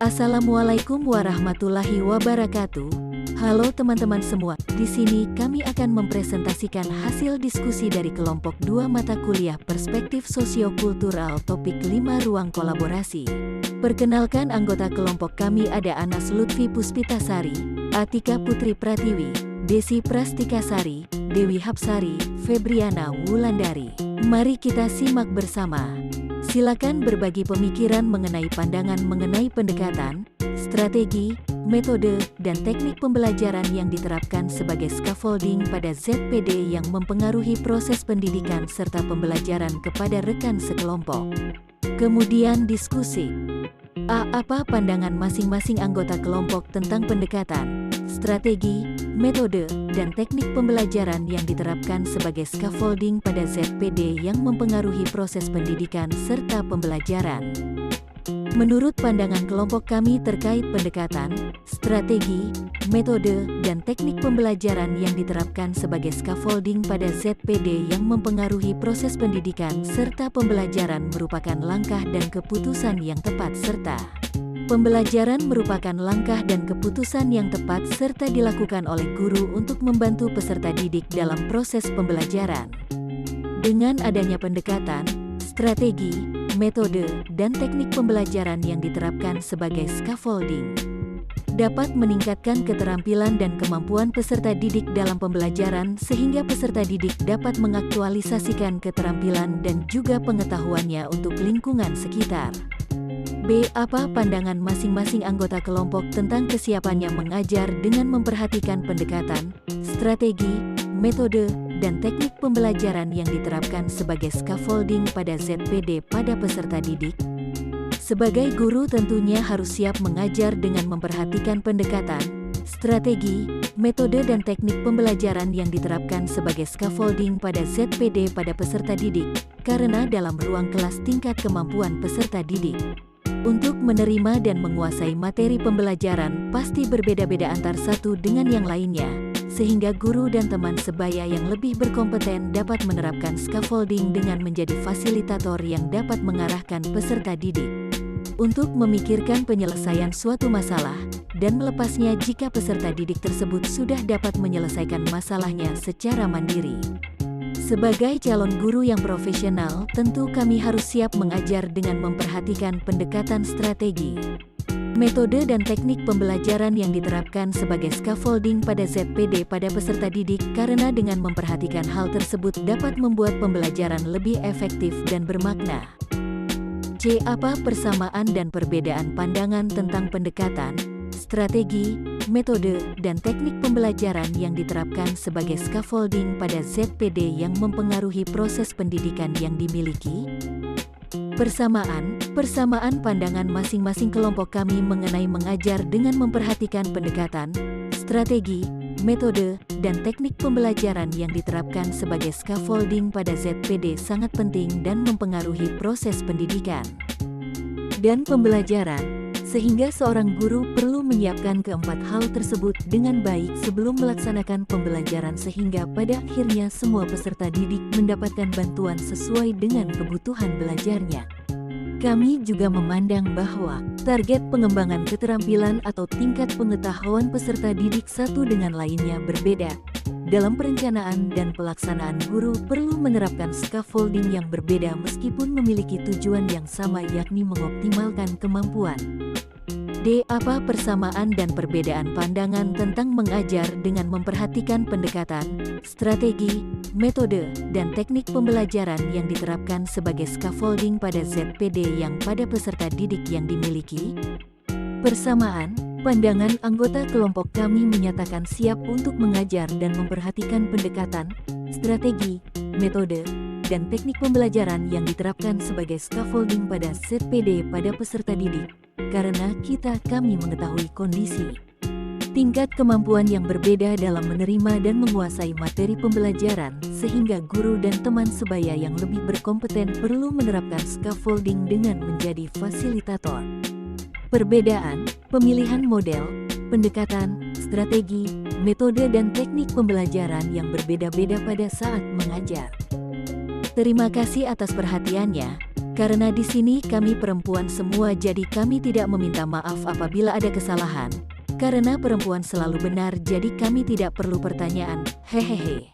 Assalamualaikum warahmatullahi wabarakatuh. Halo teman-teman semua, di sini kami akan mempresentasikan hasil diskusi dari kelompok 2 mata kuliah Perspektif Sosiokultural topik 5 Ruang Kolaborasi. Perkenalkan anggota kelompok kami ada Anas Lutfi Puspitasari, Atika Putri Pratiwi, Desi Prastikasari, Dewi Hapsari, Febriana Wulandari. Mari kita simak bersama. Silakan berbagi pemikiran mengenai pandangan mengenai pendekatan, strategi, metode, dan teknik pembelajaran yang diterapkan sebagai scaffolding pada ZPD yang mempengaruhi proses pendidikan serta pembelajaran kepada rekan sekelompok. Kemudian diskusi. Apa pandangan masing-masing anggota kelompok tentang pendekatan, strategi, metode, dan teknik pembelajaran yang diterapkan sebagai scaffolding pada ZPD yang mempengaruhi proses pendidikan serta pembelajaran. Menurut pandangan kelompok kami terkait pendekatan, strategi, metode, dan teknik pembelajaran yang diterapkan sebagai scaffolding pada ZPD yang mempengaruhi proses pendidikan serta pembelajaran merupakan langkah dan keputusan yang tepat serta pembelajaran merupakan langkah dan keputusan yang tepat serta dilakukan oleh guru untuk membantu peserta didik dalam proses pembelajaran. Dengan adanya pendekatan, strategi, metode, dan teknik pembelajaran yang diterapkan sebagai scaffolding, dapat meningkatkan keterampilan dan kemampuan peserta didik dalam pembelajaran sehingga peserta didik dapat mengaktualisasikan keterampilan dan juga pengetahuannya untuk lingkungan sekitar. Apa pandangan masing-masing anggota kelompok tentang kesiapannya mengajar dengan memperhatikan pendekatan, strategi, metode, dan teknik pembelajaran yang diterapkan sebagai scaffolding pada ZPD pada peserta didik? Sebagai guru tentunya harus siap mengajar dengan memperhatikan pendekatan, strategi, metode dan teknik pembelajaran yang diterapkan sebagai scaffolding pada ZPD pada peserta didik, karena dalam ruang kelas tingkat kemampuan peserta didik untuk menerima dan menguasai materi pembelajaran pasti berbeda-beda antar satu dengan yang lainnya, sehingga guru dan teman sebaya yang lebih berkompeten dapat menerapkan scaffolding dengan menjadi fasilitator yang dapat mengarahkan peserta didik untuk memikirkan penyelesaian suatu masalah, dan melepasnya jika peserta didik tersebut sudah dapat menyelesaikan masalahnya secara mandiri. Sebagai calon guru yang profesional, tentu kami harus siap mengajar dengan memperhatikan pendekatan strategi, metode dan teknik pembelajaran yang diterapkan sebagai scaffolding pada ZPD pada peserta didik karena dengan memperhatikan hal tersebut dapat membuat pembelajaran lebih efektif dan bermakna. Apa persamaan dan perbedaan pandangan tentang pendekatan, strategi, metode, dan teknik pembelajaran yang diterapkan sebagai scaffolding pada ZPD yang mempengaruhi proses pendidikan yang dimiliki? Persamaan pandangan masing-masing kelompok kami mengenai mengajar dengan memperhatikan pendekatan, strategi, metode, dan teknik pembelajaran yang diterapkan sebagai scaffolding pada ZPD sangat penting dan mempengaruhi proses pendidikan dan pembelajaran, sehingga seorang guru perlu menyiapkan keempat hal tersebut dengan baik sebelum melaksanakan pembelajaran sehingga pada akhirnya semua peserta didik mendapatkan bantuan sesuai dengan kebutuhan belajarnya. Kami juga memandang bahwa target pengembangan keterampilan atau tingkat pengetahuan peserta didik satu dengan lainnya berbeda. Dalam perencanaan dan pelaksanaan guru perlu menerapkan scaffolding yang berbeda meskipun memiliki tujuan yang sama yakni mengoptimalkan kemampuan. Apa persamaan dan perbedaan pandangan tentang mengajar dengan memperhatikan pendekatan, strategi, metode, dan teknik pembelajaran yang diterapkan sebagai scaffolding pada ZPD yang pada peserta didik yang dimiliki? Persamaan, pandangan anggota kelompok kami menyatakan siap untuk mengajar dan memperhatikan pendekatan, strategi, metode, dan teknik pembelajaran yang diterapkan sebagai scaffolding pada ZPD pada peserta didik. Karena kami mengetahui kondisi, tingkat kemampuan yang berbeda dalam menerima dan menguasai materi pembelajaran, sehingga guru dan teman sebaya yang lebih berkompeten perlu menerapkan scaffolding dengan menjadi fasilitator. Perbedaan, pemilihan model, pendekatan, strategi, metode dan teknik pembelajaran yang berbeda-beda pada saat mengajar. Terima kasih atas perhatiannya. Karena di sini kami perempuan semua, jadi kami tidak meminta maaf apabila ada kesalahan. Karena perempuan selalu benar, jadi kami tidak perlu pertanyaan. Hehehe.